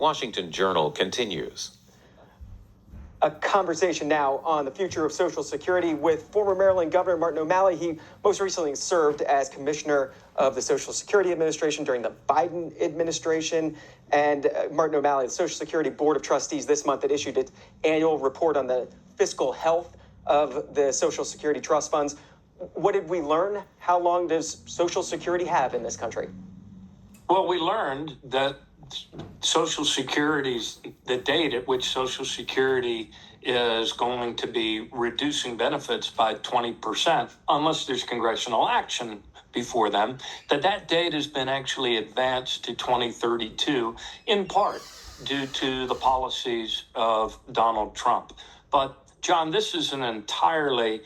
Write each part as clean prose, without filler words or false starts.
Washington Journal continues. A conversation now on the future of Social Security with former Maryland Governor Martin O'Malley. He most recently served as commissioner of the Social Security Administration during the Biden administration. And Martin O'Malley, the Social Security Board of Trustees, this month had issued its annual report on the fiscal health of the Social Security trust funds. What did we learn? How long does Social Security have in this country? Well, we learned that Social Security's, the date at which Social Security is going to be reducing benefits by 20%, unless there's congressional action before then, that date has been actually advanced to 2032, in part due to the policies of Donald Trump. But, John, this is an entirely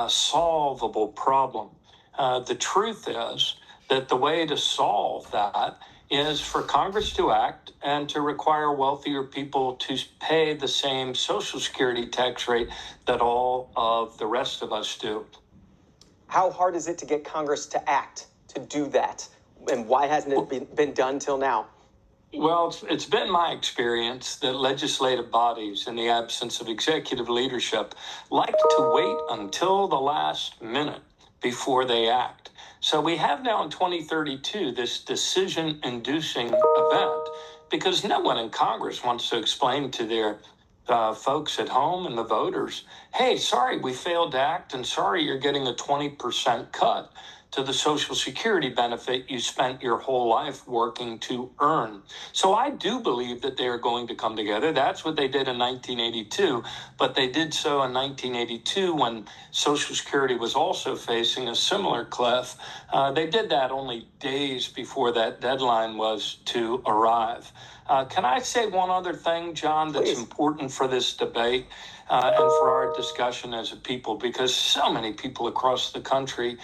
solvable problem. The truth is that the way to solve that is for Congress to act and to require wealthier people to pay the same Social Security tax rate that all of the rest of us do. How hard is it to get Congress to act to do that? And why hasn't it been done till now? Well, it's been my experience that legislative bodies, in the absence of executive leadership, like to wait until the last minute before they act. So we have now in 2032 this decision-inducing event because no one in Congress wants to explain to their folks at home and the voters, hey, sorry, we failed to act, and sorry you're getting a 20% cut to the Social Security benefit you spent your whole life working to earn. So I do believe that they are going to come together. That's what they did in 1982, but they did so in 1982 when Social Security was also facing a similar cliff. They did that only days before that deadline was to arrive. Can I say one other thing, John, that's Please. important for this debate? And for our discussion as a people, because so many people across the country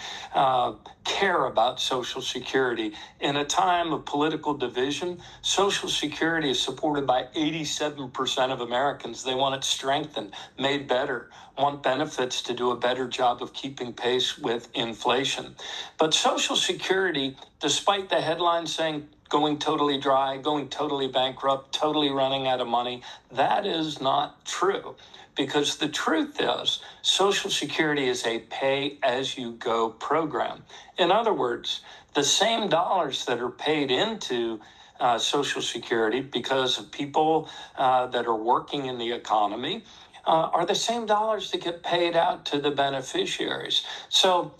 care about Social Security. In a time of political division, Social Security is supported by 87% of Americans. They want it strengthened, made better, want benefits to do a better job of keeping pace with inflation. But Social Security, despite the headlines saying going totally dry, going totally bankrupt, totally running out of money, that is not true. Because the truth is, Social Security is a pay-as-you-go program. In other words, the same dollars that are paid into Social Security because of people that are working in the economy are the same dollars that get paid out to the beneficiaries. So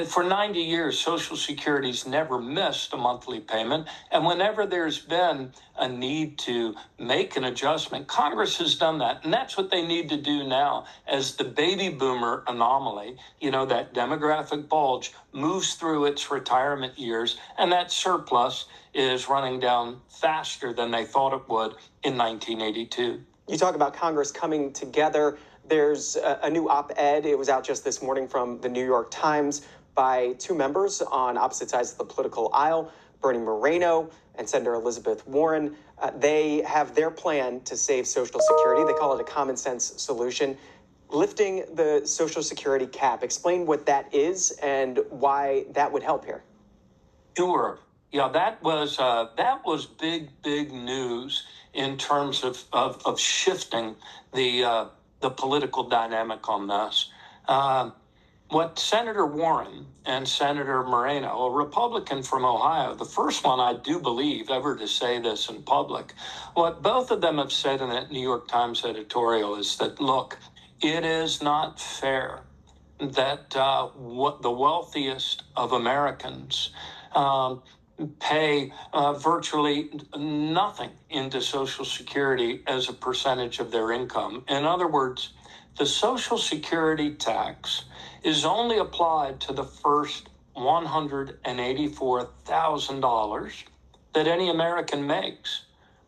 for 90 years, Social Security's never missed a monthly payment. And whenever there's been a need to make an adjustment, Congress has done that. And that's what they need to do now as the baby boomer anomaly, that demographic bulge, moves through its retirement years. And that surplus is running down faster than they thought it would in 1982. You talk about Congress coming together. There's a new op-ed. It was out just this morning from the New York Times by two members on opposite sides of the political aisle, Bernie Moreno and Senator Elizabeth Warren. They have their plan to save Social Security. They call it a common sense solution. Lifting the Social Security cap. Explain what that is and why that would help here. Sure. Yeah, that was big news in terms of shifting the political dynamic on this. What Senator Warren and Senator Moreno, a Republican from Ohio, the first one I do believe ever to say this in public, what both of them have said in that New York Times editorial is that, look, it is not fair that what the wealthiest of Americans pay virtually nothing into Social Security as a percentage of their income. In other words, the Social Security tax is only applied to the first $184,000 that any American makes,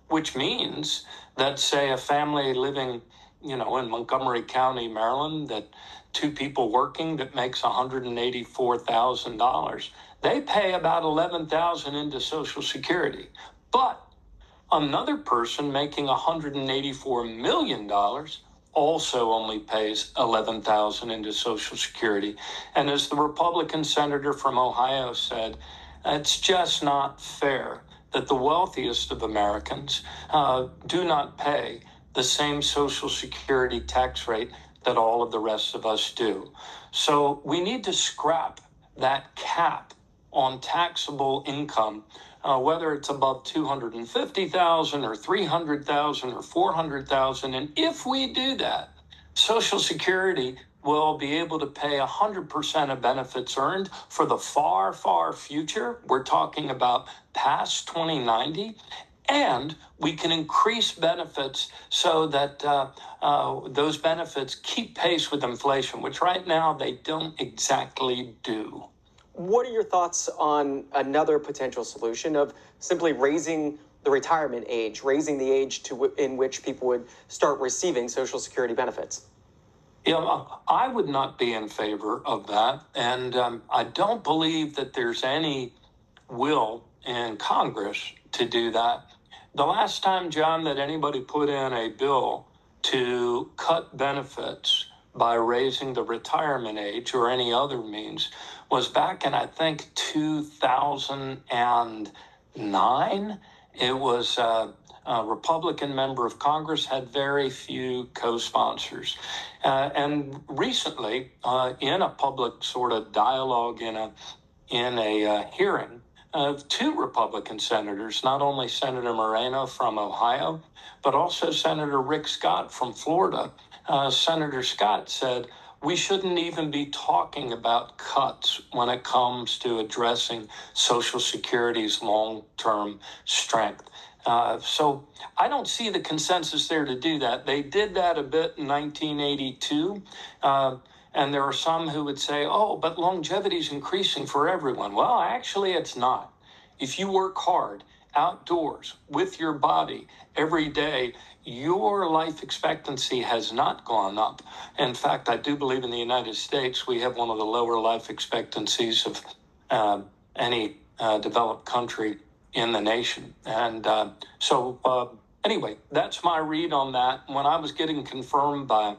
which means that, say, a family living, in Montgomery County, Maryland, that two people working that makes $184,000, they pay about $11,000 into Social Security. But another person making $184 million also only pays $11,000 into Social Security. And as the Republican senator from Ohio said, it's just not fair that the wealthiest of Americans do not pay the same Social Security tax rate that all of the rest of us do. So we need to scrap that cap on taxable income, whether it's above 250,000 or 300,000 or 400,000. And if we do that, Social Security will be able to pay 100% of benefits earned for the far, far future. We're talking about past 2090. And we can increase benefits so that those benefits keep pace with inflation, which right now they don't exactly do. What are your thoughts on another potential solution of simply raising the retirement age, raising the age in which people would start receiving Social Security benefits? I would not be in favor of that. And I don't believe that there's any will in Congress to do that. The last time, John, that anybody put in a bill to cut benefits by raising the retirement age or any other means was back in, I think, 2009. It was a Republican member of Congress, had very few co-sponsors. And recently, in a public sort of dialogue, in a hearing, of two Republican senators, not only Senator Moreno from Ohio, but also Senator Rick Scott from Florida. Senator Scott said, we shouldn't even be talking about cuts when it comes to addressing Social Security's long-term strength. So I don't see the consensus there to do that. They did that a bit in 1982. And there are some who would say, oh, but longevity is increasing for everyone. Well, actually, it's not. If you work hard outdoors with your body every day, your life expectancy has not gone up. In fact, I do believe in the United States, we have one of the lower life expectancies of any developed country in the nation. And anyway, that's my read on that. When I was getting confirmed by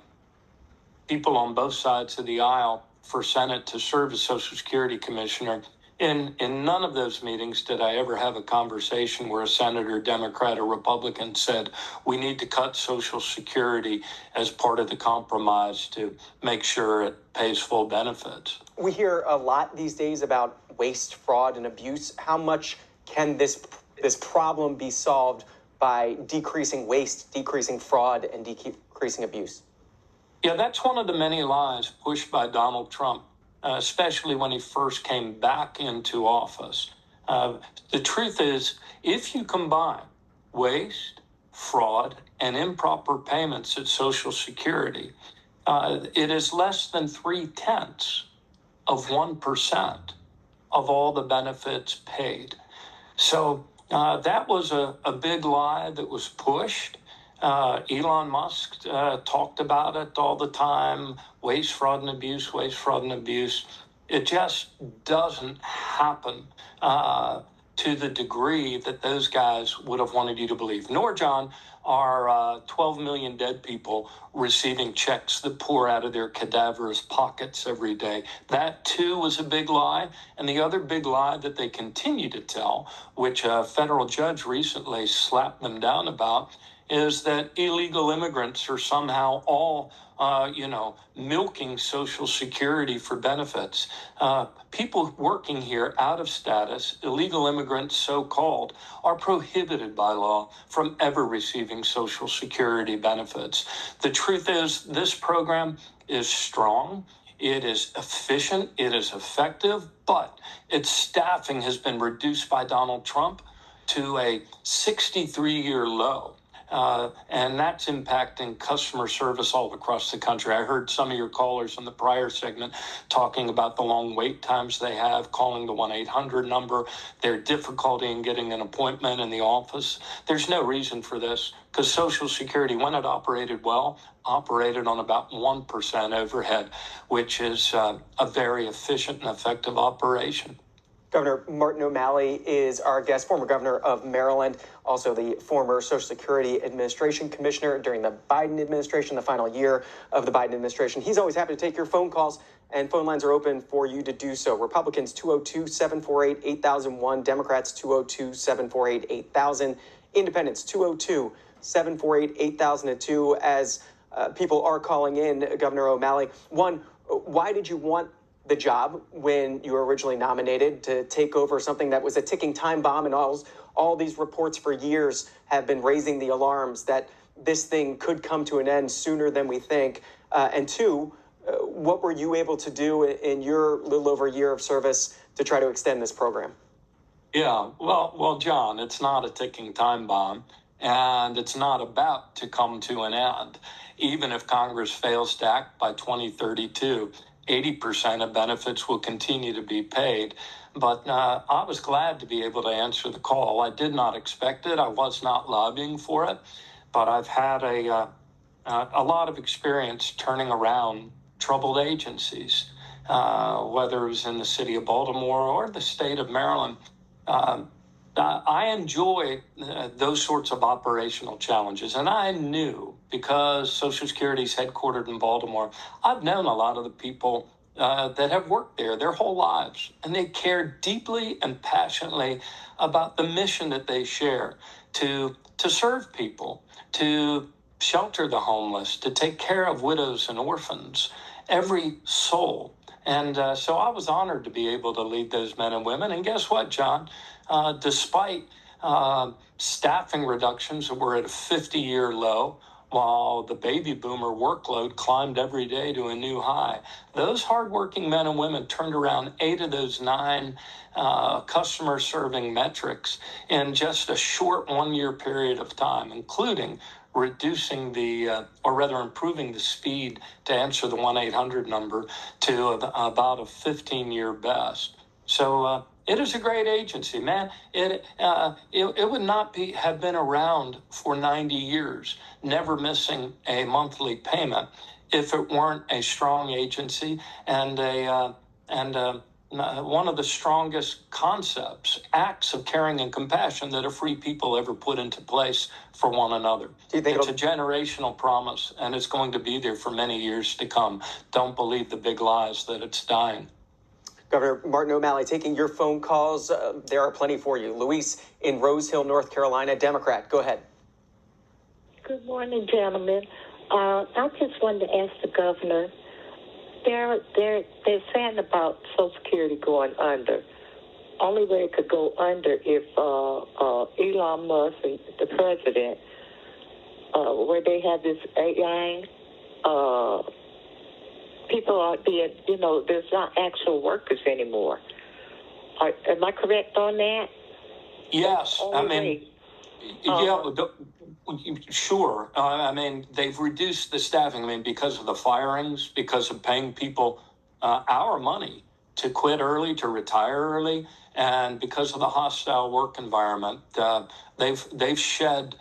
people on both sides of the aisle for Senate to serve as Social Security Commissioner, in none of those meetings did I ever have a conversation where a senator, Democrat or Republican, said we need to cut Social Security as part of the compromise to make sure it pays full benefits. We hear a lot these days about waste, fraud, and abuse. How much can this problem be solved by decreasing waste, decreasing fraud, and decreasing abuse? Yeah, that's one of the many lies pushed by Donald Trump, especially when he first came back into office. The truth is, if you combine waste, fraud, and improper payments at Social Security, it is less than 0.3% of all the benefits paid. So that was a big lie that was pushed. Elon Musk talked about it all the time, waste, fraud, and abuse, waste, fraud, and abuse. It just doesn't happen to the degree that those guys would have wanted you to believe. Nor, John, are 12 million dead people receiving checks that pour out of their cadaverous pockets every day. That, too, was a big lie. And the other big lie that they continue to tell, which a federal judge recently slapped them down about, is that illegal immigrants are somehow all, milking Social Security for benefits. People working here out of status, illegal immigrants so-called, are prohibited by law from ever receiving Social Security benefits. The truth is, this program is strong. It is efficient. It is effective. But its staffing has been reduced by Donald Trump to a 63-year low. And that's impacting customer service all across the country. I heard some of your callers in the prior segment talking about the long wait times they have, calling the 1-800 number, their difficulty in getting an appointment in the office. There's no reason for this because Social Security, when it operated well, operated on about 1% overhead, which is a very efficient and effective operation. Governor Martin O'Malley is our guest, former governor of Maryland, also the former Social Security Administration commissioner during the Biden administration, the final year of the Biden administration. He's always happy to take your phone calls, and phone lines are open for you to do so. Republicans 202-748-8001, Democrats 202-748-8000, Independents 202-748-8002. As people are calling in, Governor O'Malley, one, why did you want the job when you were originally nominated to take over something that was a ticking time bomb, and all these reports for years have been raising the alarms that this thing could come to an end sooner than we think? And two, what were you able to do in your little over a year of service to try to extend this program? Yeah, well, John, it's not a ticking time bomb, and it's not about to come to an end. Even if Congress fails to act by 2032, 80% of benefits will continue to be paid. But I was glad to be able to answer the call. I did not expect it. I was not lobbying for it, but I've had a lot of experience turning around troubled agencies, whether it was in the city of Baltimore or the state of Maryland. I enjoy those sorts of operational challenges. And I knew, because Social Security is headquartered in Baltimore, I've known a lot of the people that have worked there their whole lives. And they care deeply and passionately about the mission that they share to serve people, to shelter the homeless, to take care of widows and orphans, every soul. And so I was honored to be able to lead those men and women. And guess what, John? Despite staffing reductions that were at a 50-year low, while the baby boomer workload climbed every day to a new high, those hardworking men and women turned around 8 of those 9 customer-serving metrics in just a short 1-year period of time, including reducing improving the speed to answer the 1-800 number to about a 15-year best. So it is a great agency, man. It would not have been around for 90 years, never missing a monthly payment, if it weren't a strong agency and one of the strongest concepts, acts of caring and compassion that a free people ever put into place for one another. It's a generational promise, and it's going to be there for many years to come. Don't believe the big lies that it's dying. Governor Martin O'Malley, taking your phone calls. There are plenty for you. Luis in Rose Hill, North Carolina, Democrat. Go ahead. Good morning, gentlemen. I just wanted to ask the governor, they're saying about Social Security going under. Only way it could go under if Elon Musk and the president, where they have this AI, people aren't being, there's not actual workers anymore. Am I correct on that? Yes. Sure. They've reduced the staffing, because of the firings, because of paying people our money to quit early, to retire early, and because of the hostile work environment. They've shed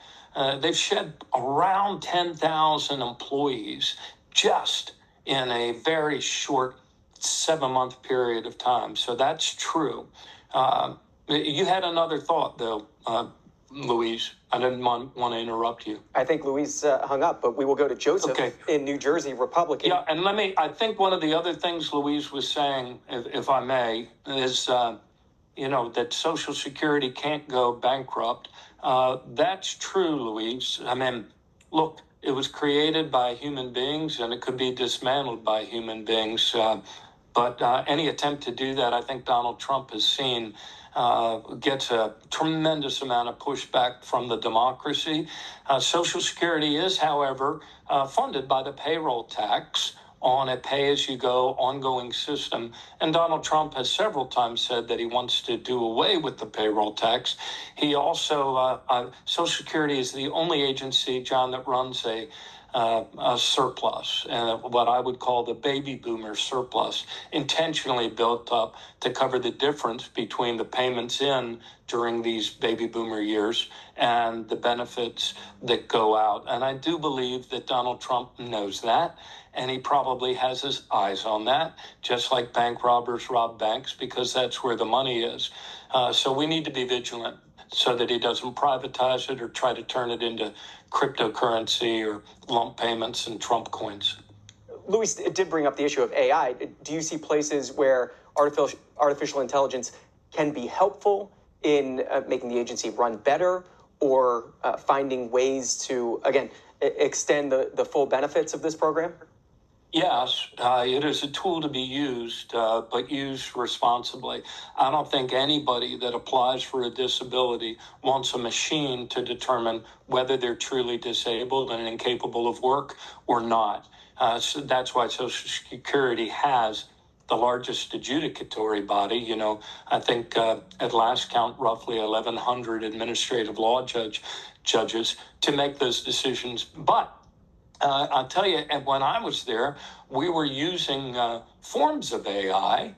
around 10,000 employees just in a very short 7-month period of time. So that's true. You had another thought, though, Louise. I didn't want to interrupt you. I think Louise hung up, but we will go to Joseph in New Jersey, Republican. Yeah, and I think one of the other things Louise was saying, if I may, is, that Social Security can't go bankrupt. That's true, Louise. Look, it was created by human beings, and it could be dismantled by human beings. But any attempt to do that, I think Donald Trump has seen, gets a tremendous amount of pushback from the democracy. Social Security is, however, funded by the payroll tax on a pay-as-you-go ongoing system. And Donald Trump has several times said that he wants to do away with the payroll tax. He also, Social Security is the only agency, John, that runs a a surplus, what I would call the baby boomer surplus, intentionally built up to cover the difference between the payments in during these baby boomer years and the benefits that go out. And I do believe that Donald Trump knows that, and he probably has his eyes on that, just like bank robbers rob banks, because that's where the money is. So we need to be vigilant so that he doesn't privatize it or try to turn it into cryptocurrency or lump payments and Trump coins. Luis did bring up the issue of AI. Do you see places where artificial intelligence can be helpful in making the agency run better, or finding ways to, again, extend the full benefits of this program? Yes, it is a tool to be used, but used responsibly. I don't think anybody that applies for a disability wants a machine to determine whether they're truly disabled and incapable of work or not. So that's why Social Security has the largest adjudicatory body. You know, I think at last count, roughly 1,100 administrative law judges to make those decisions. But I'll tell you, and when I was there, we were using forms of AI.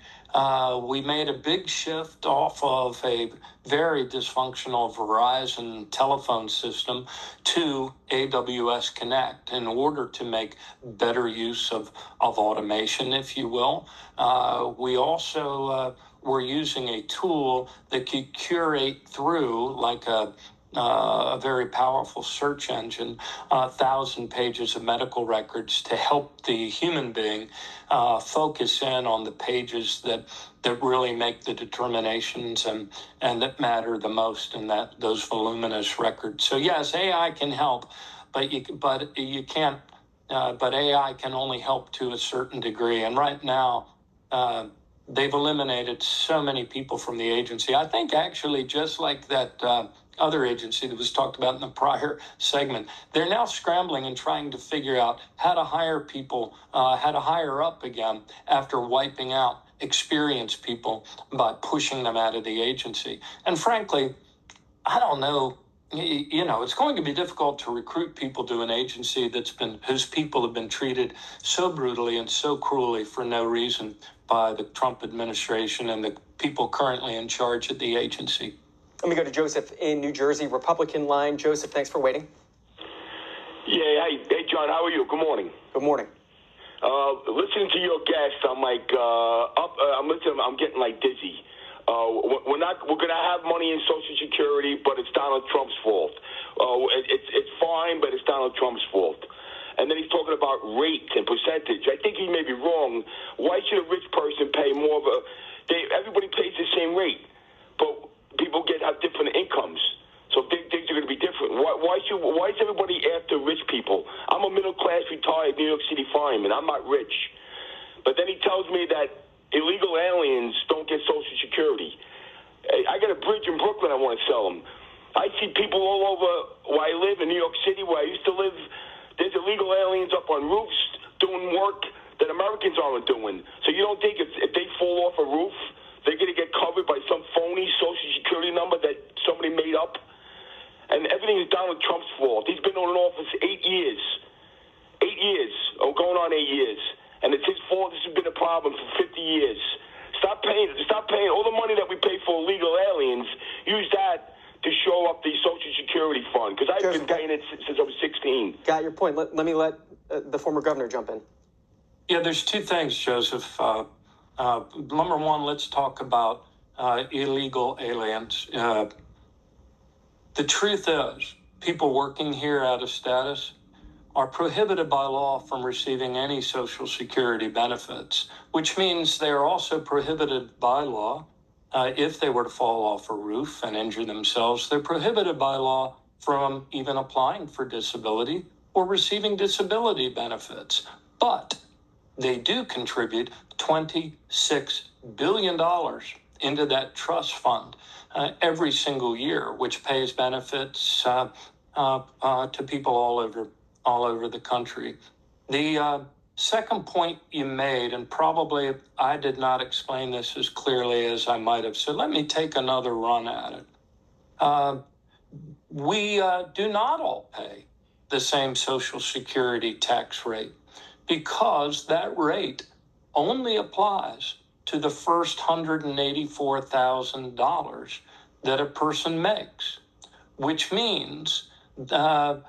We made a big shift off of a very dysfunctional Verizon telephone system to AWS Connect in order to make better use of automation, if you will. We also were using a tool that could curate through, like a very powerful search engine, 1,000 pages of medical records to help the human being focus in on the pages that really make the determinations and that matter the most in those voluminous records. So yes, AI can help, but you can't. But AI can only help to a certain degree. And right now, they've eliminated so many people from the agency. I think actually, just like that other agency that was talked about in the prior segment, they're now scrambling and trying to figure out how to hire people, how to hire up again after wiping out experienced people by pushing them out of the agency. And frankly, I don't know. You know, it's going to be difficult to recruit people to an agency whose people have been treated so brutally and so cruelly for no reason by the Trump administration and the people currently in charge at the agency. Let me go to Joseph in New Jersey, Republican line. Joseph, thanks for waiting. Yeah, hey, John, how are you? Good morning. Good morning. Listening to your guest, I'm like, I'm listening, I'm getting like dizzy. We're going to have money in Social Security, but it's Donald Trump's fault. It's fine, but it's Donald Trump's fault. And then he's talking about rate and percentage. I think he may be wrong. Why should a rich person pay more of everybody pays the same rate, but people have different incomes. So things are going to be different. Why is everybody after rich people? I'm a middle-class retired New York City fireman. I'm not rich. But then he tells me that illegal aliens don't get Social Security. I got a bridge in Brooklyn I want to sell them. I see people all over where I live in New York City, where I used to live. There's illegal aliens up on roofs doing work that Americans aren't doing. So you don't think if they fall off a roof, they're going to get covered by some phony Social Security number that somebody made up? And everything is Donald Trump's fault. He's been in office 8 years. 8 years, going on 8 years. And it's his fault. This has been a problem for 50 years. Stop paying all the money that we pay for illegal aliens. Use that to show up the Social Security fund, because I've been paying it since I was 16. Got your point. Let me let the former governor jump in. Yeah, there's two things, Joseph. Number one, let's talk about illegal aliens. The truth is, people working here out of status are prohibited by law from receiving any Social Security benefits, which means they are also prohibited by law if they were to fall off a roof and injure themselves. They're prohibited by law from even applying for disability or receiving disability benefits. But they do contribute $26 billion into that trust fund every single year, which pays benefits to people all over the country. The second point you made, and probably I did not explain this as clearly as I might have, so let me take another run at it. We do not all pay the same Social Security tax rate, because that rate only applies to the first $184,000 that a person makes, which means that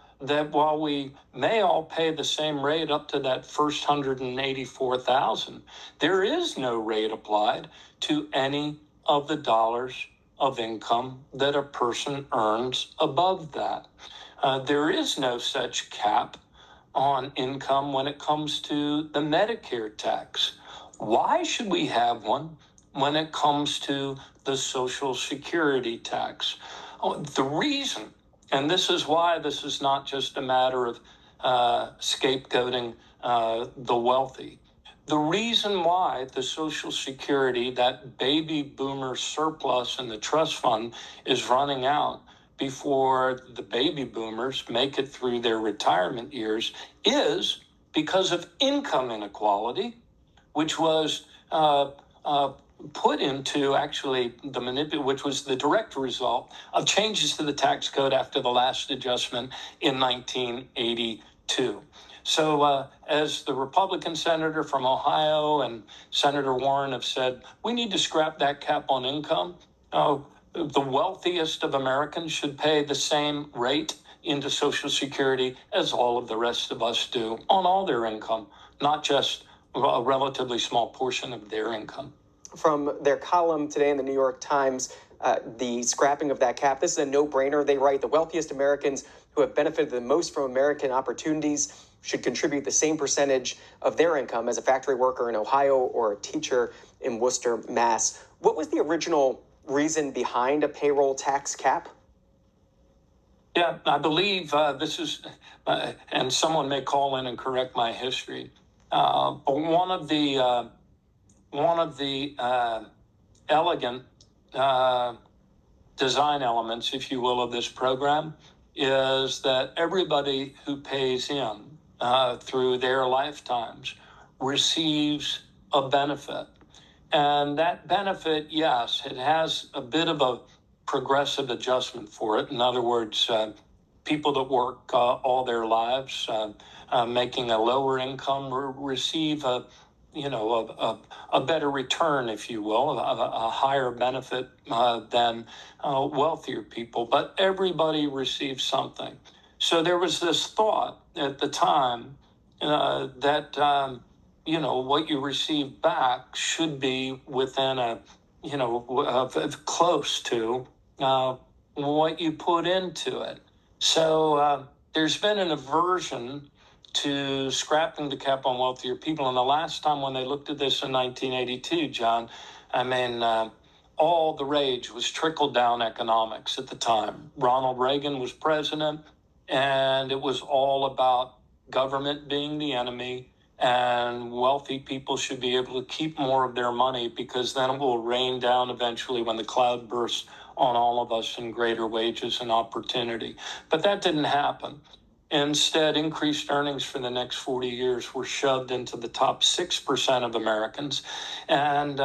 while we may all pay the same rate up to that first 184,000, there is no rate applied to any of the dollars of income that a person earns above that. There is no such cap on income when it comes to the Medicare tax. Why should we have one when it comes to the Social Security tax? The reason, and this is why this is not just a matter of scapegoating the wealthy. The reason why the Social Security, that baby boomer surplus in the trust fund, is running out before the baby boomers make it through their retirement years is because of income inequality, which was put into actually which was the direct result of changes to the tax code after the last adjustment in 1982. So as the Republican senator from Ohio and Senator Warren have said, we need to scrap that cap on income. The wealthiest of Americans should pay the same rate into Social Security as all of the rest of us do on all their income, not just a relatively small portion of their income. From their column today in the New York Times, the scrapping of that cap, this is a no-brainer. They write, the wealthiest Americans who have benefited the most from American opportunities should contribute the same percentage of their income as a factory worker in Ohio or a teacher in Worcester, Mass. What was the original reason behind a payroll tax cap? Yeah, I believe this is, and someone may call in and correct my history, but one of the elegant design elements, if you will, of this program is that everybody who pays in through their lifetimes receives a benefit. And that benefit, yes, it has a bit of a progressive adjustment for it. In other words, people that work all their lives, making a lower income, receive a better return, if you will, a higher benefit than wealthier people. But everybody receives something. So there was this thought at the time that what you receive back should be within close to what you put into it. So there's been an aversion to scrapping the cap on wealthier people. And the last time when they looked at this in 1982, John, all the rage was trickle-down economics at the time. Ronald Reagan was president, and it was all about government being the enemy, and wealthy people should be able to keep more of their money because then it will rain down eventually when the cloud bursts on all of us in greater wages and opportunity. But that didn't happen. Instead, increased earnings for the next 40 years were shoved into the top 6% of Americans, and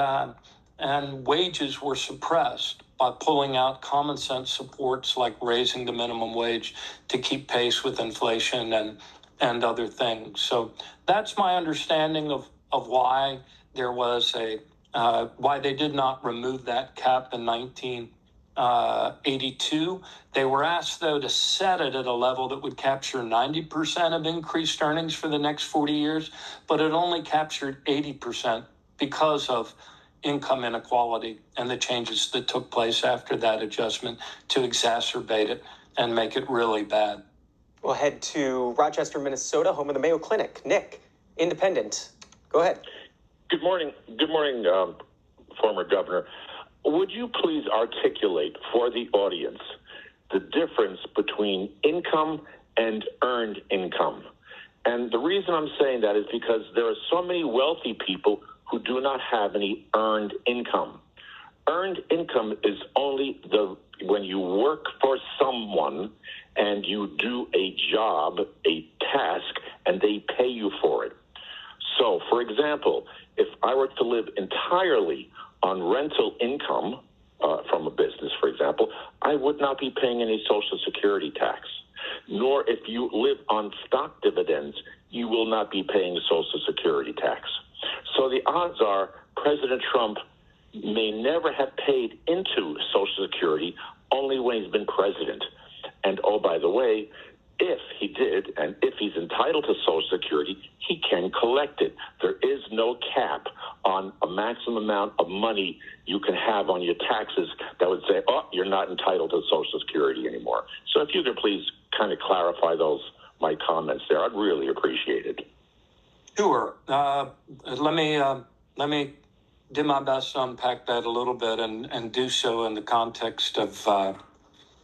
wages were suppressed by pulling out common sense supports like raising the minimum wage to keep pace with inflation and other things. So that's my understanding of why there was why they did not remove that cap in 1982. They were asked, though, to set it at a level that would capture 90% of increased earnings for the next 40 years, but it only captured 80% because of income inequality and the changes that took place after that adjustment to exacerbate it and make it really bad. We'll head to Rochester, Minnesota, home of the Mayo Clinic. Nick, independent. Go ahead. Good morning. Good morning, former governor. Would you please articulate for the audience the difference between income and earned income? And the reason I'm saying that is because there are so many wealthy people who do not have any earned income. Earned income is only when you work for someone and you do a job, a task, and they pay you for it. So, for example, if I were to live entirely on rental income from a business, for example, I would not be paying any Social Security tax. nor if you live on stock dividends, you will not be paying Social Security tax. So the odds are President Trump may never have paid into Social Security, only when he's been president. And oh, by the way, if he did, and if he's entitled to Social Security, he can collect it. There is no cap on a maximum amount of money you can have on your taxes that would say, oh, you're not entitled to Social Security anymore. So if you could please kind of clarify my comments there, I'd really appreciate it. Sure. Let me do my best to unpack that a little bit and do so in the context of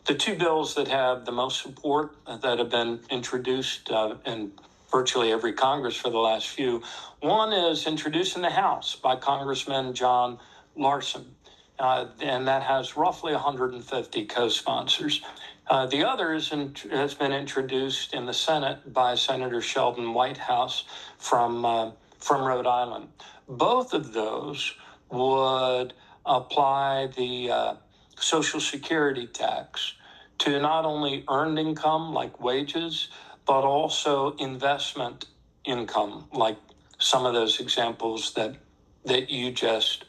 the two bills that have the most support that have been introduced in virtually every Congress for the last few. One is introduced in the House by Congressman John Larson, and that has roughly 150 co-sponsors. The other has been introduced in the Senate by Senator Sheldon Whitehouse from Rhode Island. Both of those would apply the Social Security tax to not only earned income like wages, but also investment income like some of those examples that you just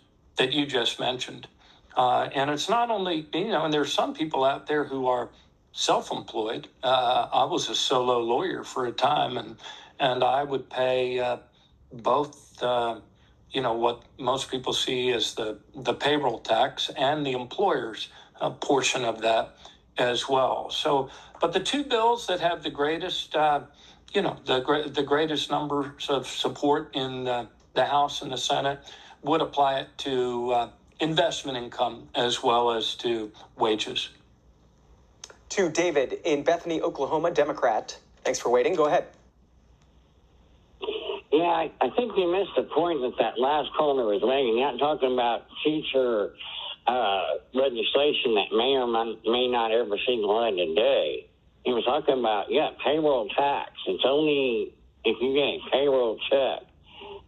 mentioned. And it's not only, and there's some people out there who are self-employed. I was a solo lawyer for a time, and I would pay both what most people see as the payroll tax and the employer's portion of that as well. So, but the two bills that have the greatest, the greatest numbers of support in the House and the Senate would apply it to investment income as well as to wages. To David in Bethany, Oklahoma, Democrat. Thanks for waiting. Go ahead. Yeah, I think you missed the point that last caller was making. Not talking about future legislation that may or may not ever see the light of day. He was talking about, payroll tax. It's only if you get a payroll check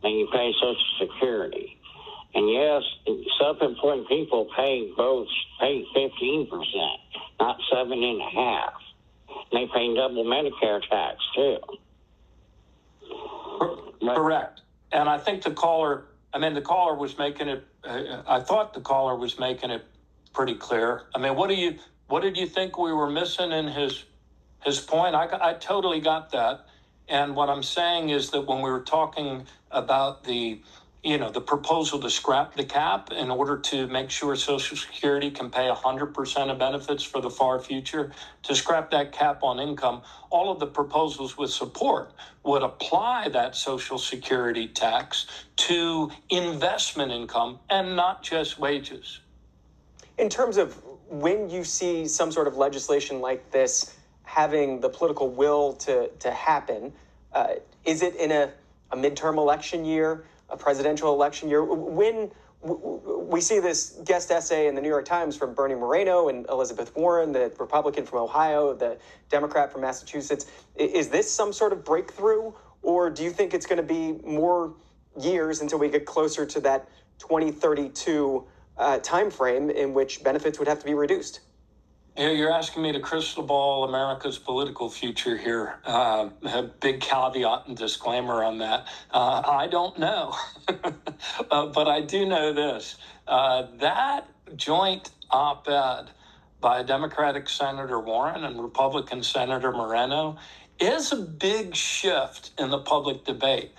that you pay Social Security. And yes, self-employed people pay 15%, not 7.5%. They pay double Medicare tax too. Correct. And I think the caller was making it, I thought the caller was making it pretty clear. I mean, what did you think we were missing in his point? I totally got that. And what I'm saying is that when we were talking about the proposal to scrap the cap in order to make sure Social Security can pay 100% of benefits for the far future, to scrap that cap on income, all of the proposals with support would apply that Social Security tax to investment income and not just wages. In terms of when you see some sort of legislation like this having the political will to happen, is it in a midterm election year, a presidential election year? When we see this guest essay in the New York Times from Bernie Moreno and Elizabeth Warren, the Republican from Ohio, the Democrat from Massachusetts, is this some sort of breakthrough, or do you think it's going to be more years until we get closer to that 2032 time frame in which benefits would have to be reduced? You're asking me to crystal ball America's political future here. A big caveat and disclaimer on that. I don't know, but I do know this. That joint op-ed by Democratic Senator Warren and Republican Senator Moreno is a big shift in the public debate.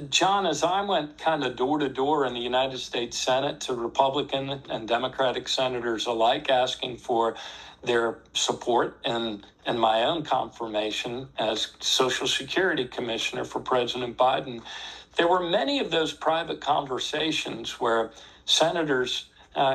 John, as I went kind of door to door in the United States Senate to Republican and Democratic senators alike, asking for their support and my own confirmation as Social Security Commissioner for President Biden, there were many of those private conversations where senators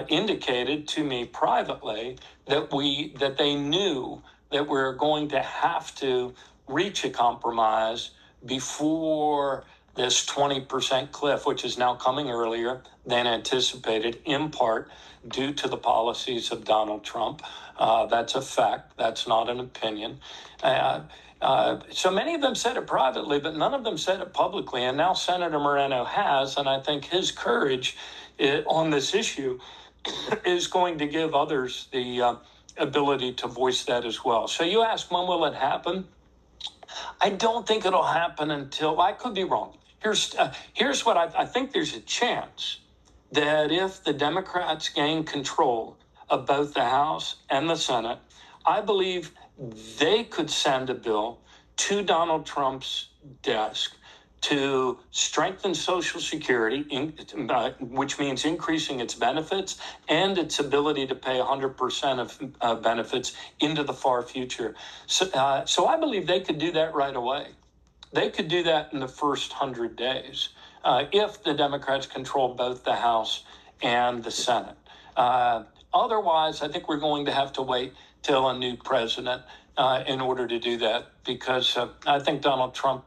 indicated to me privately that they knew that we're going to have to reach a compromise before this 20% cliff, which is now coming earlier than anticipated, in part due to the policies of Donald Trump. That's a fact. That's not an opinion. So many of them said it privately, but none of them said it publicly. And now Senator Moreno has, and I think his courage on this issue is going to give others the ability to voice that as well. So you ask, when will it happen? I don't think it'll happen until, I could be wrong. Here's what I think there's a chance that if the Democrats gain control of both the House and the Senate, I believe they could send a bill to Donald Trump's desk to strengthen Social Security, which means increasing its benefits and its ability to pay 100% of benefits into the far future. So I believe they could do that right away. They could do that in the first 100 days if the Democrats control both the House and the Senate. Otherwise, I think we're going to have to wait till a new president in order to do that, because I think Donald Trump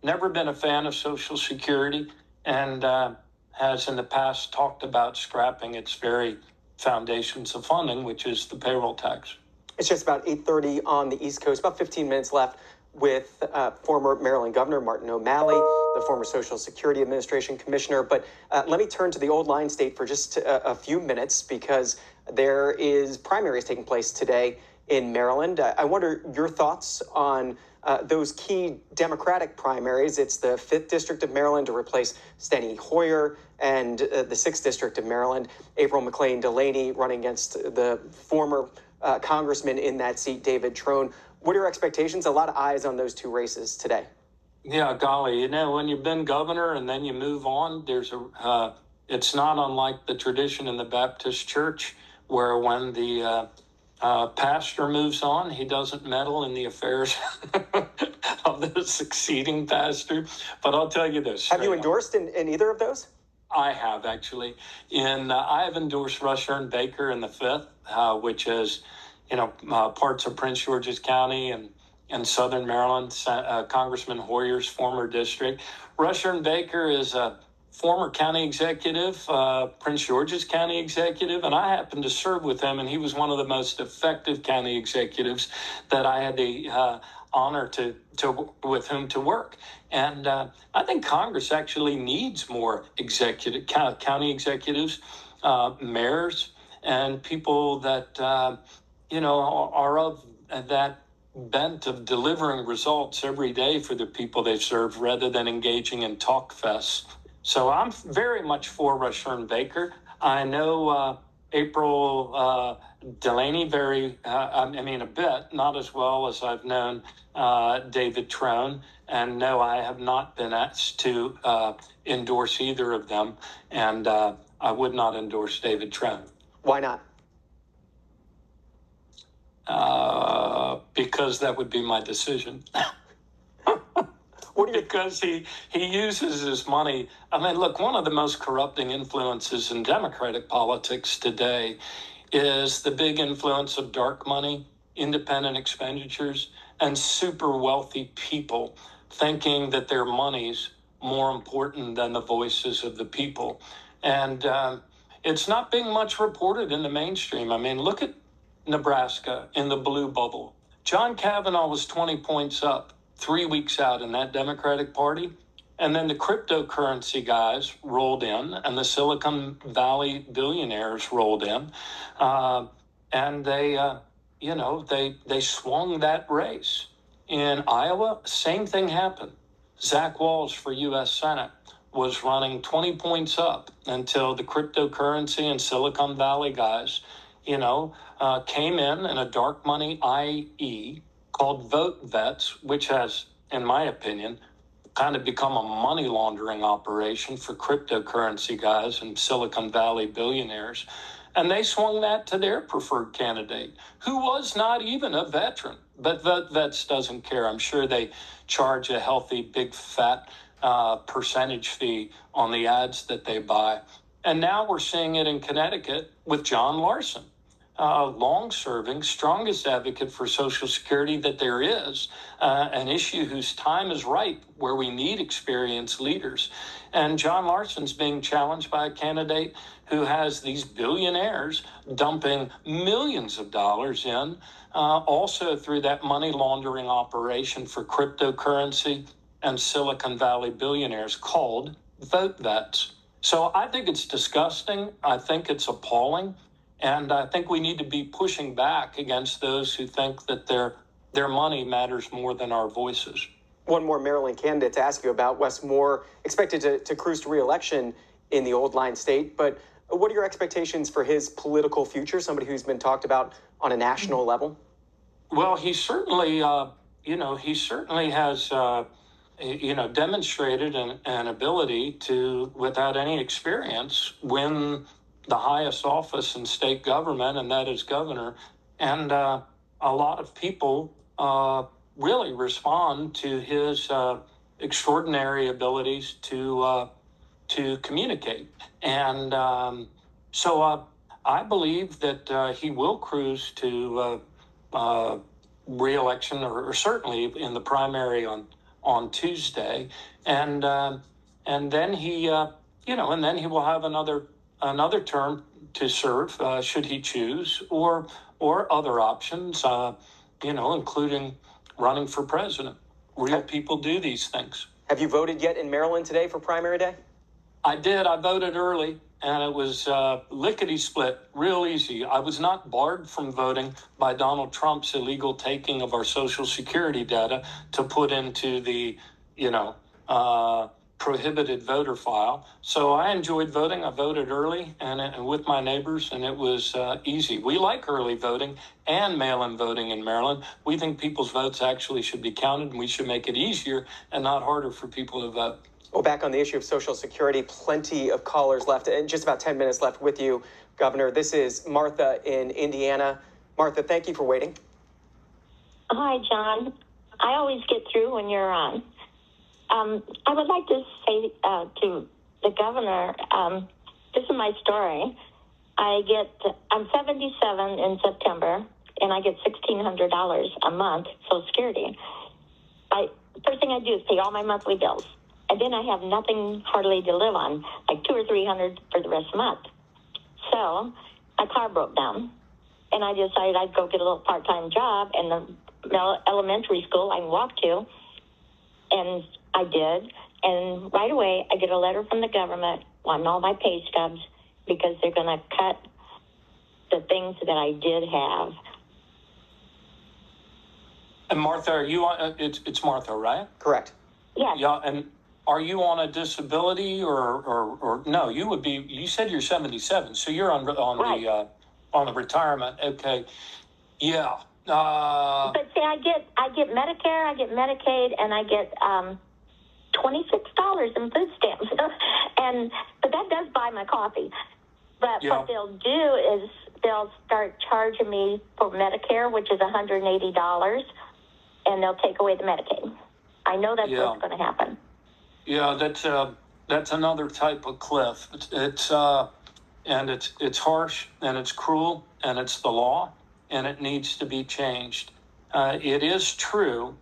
never been a fan of Social Security and has in the past talked about scrapping its very foundations of funding, which is the payroll tax. It's just about 8:30 on the East Coast, about 15 minutes left with former Maryland Governor Martin O'Malley, the former Social Security Administration Commissioner. But let me turn to the old line state for just a few minutes, because there is primaries taking place today in Maryland. I wonder your thoughts on those key Democratic primaries. It's the 5th District of Maryland to replace Steny Hoyer, and the 6th District of Maryland, April McLean Delaney, running against the former congressman in that seat, David Trone. What are your expectations? A lot of eyes on those two races today. Yeah, golly, when you've been governor and then you move on, it's not unlike the tradition in the Baptist church, where when the pastor moves on, he doesn't meddle in the affairs of the succeeding pastor. But I'll tell you this. Have you endorsed in either of those? I have, actually. I have endorsed Rushern Baker in the 5th, which is, parts of Prince George's County and Southern Maryland, Congressman Hoyer's former district. Rushern Baker is a former county executive, Prince George's County executive, and I happened to serve with him, and he was one of the most effective county executives that I had the honor with whom to work. And I think Congress actually needs more county executives, mayors, and people that are of that bent of delivering results every day for the people they serve, rather than engaging in talk fests. So I'm very much for Rushern Baker. I know April Delaney a bit, not as well as I've known David Trone. And no, I have not been asked to endorse either of them. And I would not endorse David Trone. Why not? Because that would be my decision. Because he uses his money. Look, one of the most corrupting influences in Democratic politics today is the big influence of dark money, independent expenditures, and super wealthy people thinking that their money's more important than the voices of the people. And it's not being much reported in the mainstream. Look at Nebraska in the blue bubble. John Kavanaugh was 20 points up 3 weeks out in that Democratic Party. And then the cryptocurrency guys rolled in, and the Silicon Valley billionaires rolled in. And they swung that race. In Iowa, same thing happened. Zach Walz for U.S. Senate was running 20 points up until the cryptocurrency and Silicon Valley guys, came in a dark money IE called Vote Vets, which has, in my opinion, kind of become a money laundering operation for cryptocurrency guys and Silicon Valley billionaires. And they swung that to their preferred candidate, who was not even a veteran. But Vote Vets doesn't care. I'm sure they charge a healthy, big, fat percentage fee on the ads that they buy. And now we're seeing it in Connecticut with John Larson, long-serving, strongest advocate for Social Security that there is, an issue whose time is ripe, where we need experienced leaders. And John Larson's being challenged by a candidate who has these billionaires dumping millions of dollars in, also through that money laundering operation for cryptocurrency and Silicon Valley billionaires called Vote Vets. So I think it's disgusting. I think it's appalling. And I think we need to be pushing back against those who think that their money matters more than our voices. One more Maryland candidate to ask you about, Wes Moore, expected to cruise to re-election in the Old Line State, but what are your expectations for his political future, somebody who's been talked about on a national level? Well, he certainly, has, demonstrated an ability to, without any experience, win the highest office in state government, and that is governor. And a lot of people really respond to his extraordinary abilities to communicate. And so I believe that he will cruise to re-election, or certainly in the primary on Tuesday, and then he will have another term to serve, should he choose, or other options, including running for president. Real people do these things. Have you voted yet in Maryland today for primary day? I did. I voted early, and it was lickety-split, real easy. I was not barred from voting by Donald Trump's illegal taking of our Social Security data to put into the, prohibited voter file. So I enjoyed voting. I voted early and with my neighbors, and it was easy. We like early voting and mail-in voting in Maryland. We think people's votes actually should be counted, and we should make it easier and not harder for people to vote. Well, back on the issue of Social Security, plenty of callers left, and just about 10 minutes left with you, Governor. This is Martha in Indiana. Martha, thank you for waiting. Hi, John. I always get through when you're on. I would like to say to the governor, this is my story. I'm 77 in September, and I get $1,600 a month, Social Security. First thing I do is pay all my monthly bills. And then I have nothing hardly to live on, like $200 or $300 for the rest of the month. So my car broke down, and I decided I'd go get a little part-time job in the elementary school I can walk to, and I did. And right away, I get a letter from the government wanting all my pay stubs because they're going to cut the things that I did have. And Martha, are you on? It's Martha, right? Correct. Yes. Yeah, and are you on a disability or no? You would be. You said you're 77, so you're on Right. On the retirement. Okay, yeah. But see, I get Medicare, I get Medicaid, and I get $26 in food stamps, but that does buy my coffee. But Yeah. what they'll do is they'll start charging me for Medicare, which is $180, and they'll take away the Medicaid. I know that's Yeah. what's going to happen. Yeah, that's another type of cliff. It's harsh, and it's cruel, and it's the law, and it needs to be changed. It is true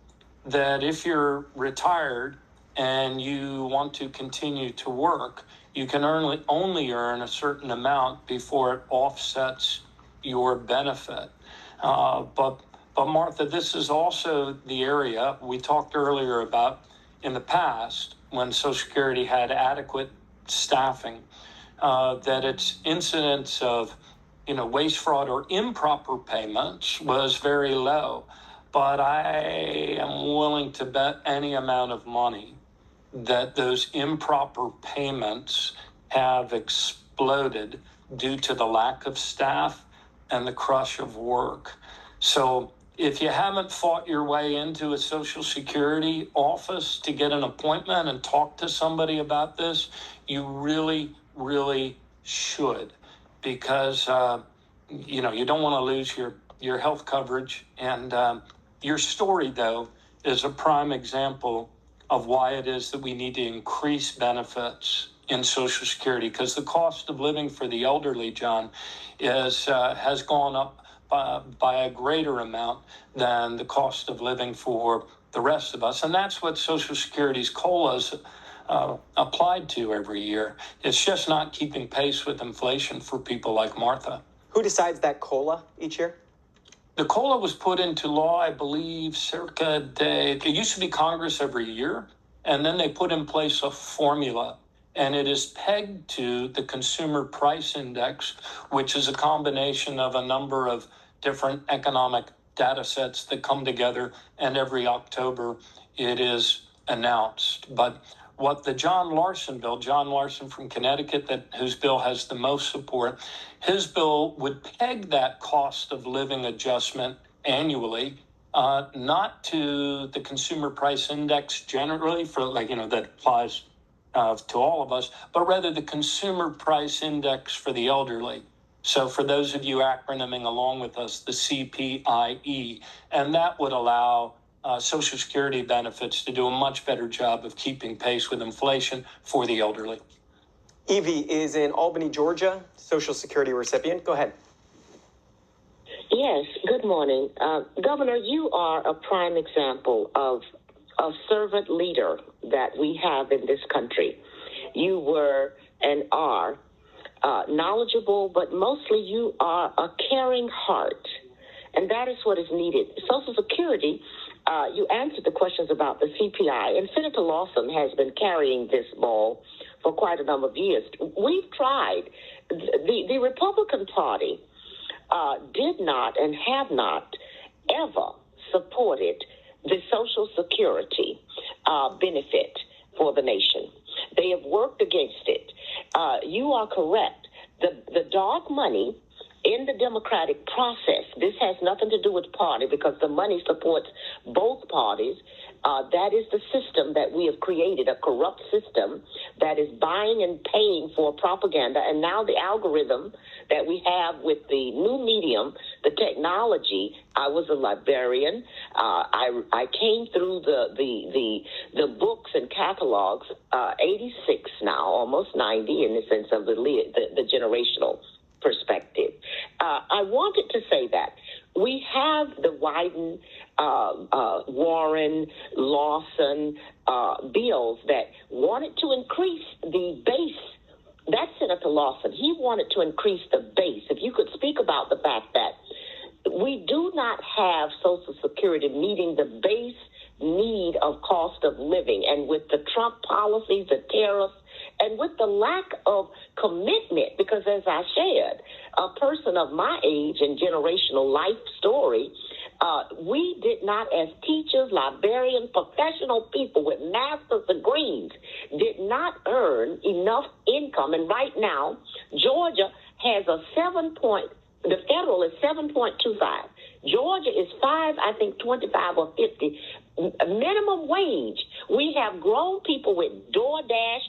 that if you're retired and you want to continue to work, you can only earn a certain amount before it offsets your benefit. But Martha, this is also the area we talked earlier about in the past when Social Security had adequate staffing, that its incidence of waste, fraud, or improper payments was very low. But I am willing to bet any amount of money that those improper payments have exploded due to the lack of staff and the crush of work. So if you haven't fought your way into a Social Security office to get an appointment and talk to somebody about this, you really, really should, because you don't want to lose your health coverage. And your story, though, is a prime example of why it is that we need to increase benefits in Social Security, because the cost of living for the elderly, John, has gone up by a greater amount than the cost of living for the rest of us. And that's what Social Security's COLAs applied to every year. It's just not keeping pace with inflation for people like Martha. Who decides that COLA each year? The COLA was put into law, I believe, it used to be Congress every year, and then they put in place a formula and it is pegged to the Consumer Price Index, which is a combination of a number of different economic data sets that come together, and every October it is announced. But what the John Larson from Connecticut, whose bill has the most support, his bill would peg that cost of living adjustment annually, not to the Consumer Price Index generally, that applies to all of us, but rather the Consumer Price Index for the elderly. So for those of you acronyming along with us, the CPIE, and that would allow Social Security benefits to do a much better job of keeping pace with inflation for the elderly. Evie is in Albany, Georgia, Social Security recipient. Go ahead. Yes, good morning. Governor, you are a prime example of a servant leader that we have in this country. You were and are knowledgeable, but mostly you are a caring heart, and that is what is needed. Social Security, you answered the questions about the CPI, and Senator Lawson has been carrying this ball for quite a number of years. We've tried. The Republican Party did not and have not ever supported the Social Security benefit for the nation. They have worked against it. You are correct. The dark money in the democratic process, this has nothing to do with party because the money supports both parties. That is the system that we have created, a corrupt system that is buying and paying for propaganda. And now the algorithm that we have with the new medium, the technology. I was a librarian. I came through the books and catalogs, 86 now, almost 90 in the sense of the generational perspective. I wanted to say that we have the Wyden, Warren, Lawson bills that wanted to increase the base. That's Senator Lawson. He wanted to increase the base. If you could speak about the fact that we do not have Social Security meeting the base need of cost of living. And with the Trump policies, the tariffs, and with the lack of commitment, because as I shared, a person of my age and generational life story, we did not, as teachers, librarians, professional people with master's degrees, did not earn enough income. And right now, Georgia has the federal is 7.25. Georgia is 25 or 50. Minimum wage. We have grown people with DoorDash,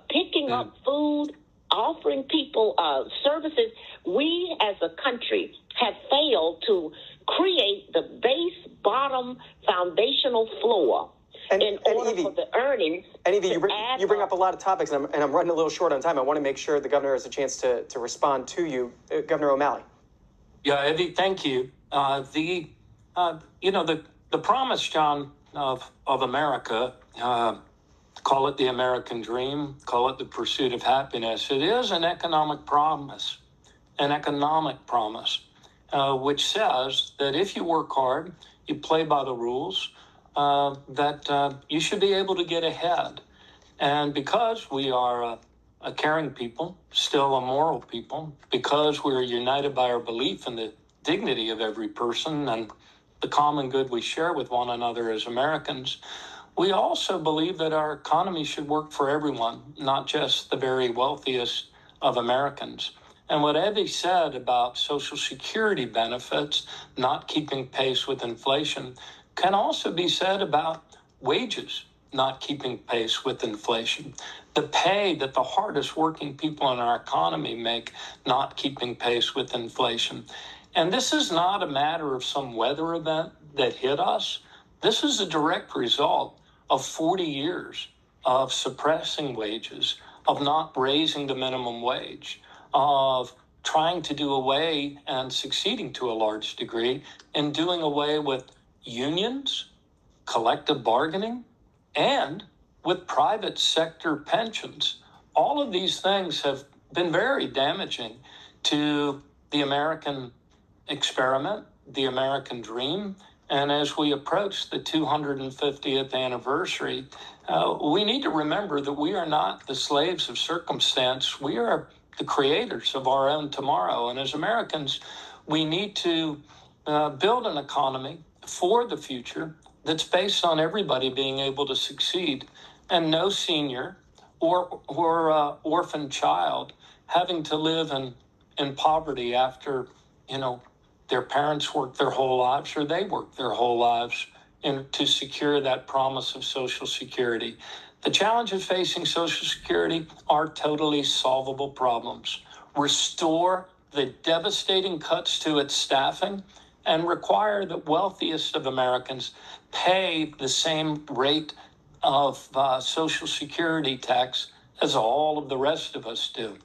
picking up food, offering people services. We as a country have failed to create the base, bottom, foundational floor in order Evie, for the earnings. And Evie, you bring up a lot of topics, and I'm running a little short on time. I want to make sure the governor has a chance to respond to you. Governor O'Malley. Yeah, Evie, thank you. The promise, John, of America, call it the American dream, call it the pursuit of happiness. It is an economic promise, which says that if you work hard, you play by the rules, that you should be able to get ahead. And because we are a caring people, still a moral people, because we're united by our belief in the dignity of every person and the common good we share with one another as Americans, we also believe that our economy should work for everyone, not just the very wealthiest of Americans. And what Evie said about Social Security benefits not keeping pace with inflation can also be said about wages not keeping pace with inflation. The pay that the hardest working people in our economy make not keeping pace with inflation. And this is not a matter of some weather event that hit us. This is a direct result of 40 years of suppressing wages, of not raising the minimum wage, of trying to do away and succeeding to a large degree in doing away with unions, collective bargaining, and with private sector pensions. All of these things have been very damaging to the American experiment, the American dream, And as we approach the 250th anniversary, we need to remember that we are not the slaves of circumstance. We are the creators of our own tomorrow. And as Americans, we need to build an economy for the future that's based on everybody being able to succeed, and no senior or orphan child having to live in poverty after, their parents worked their whole lives or they worked their whole lives to secure that promise of Social Security. The challenges facing Social Security are totally solvable problems. Restore the devastating cuts to its staffing and require the wealthiest of Americans pay the same rate of Social Security tax as all of the rest of us do.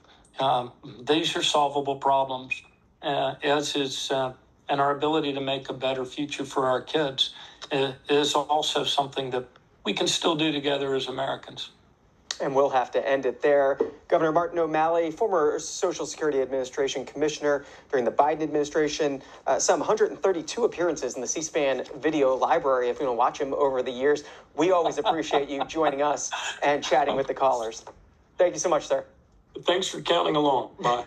These are solvable problems, and our ability to make a better future for our kids is also something that we can still do together as Americans. And we'll have to end it there. Governor Martin O'Malley, former Social Security Administration commissioner during the Biden administration, some 132 appearances in the C-SPAN video library. If you want to watch him over the years, we always appreciate you joining us and chatting with the callers. Thank you so much, sir. Thanks for counting along. Bye.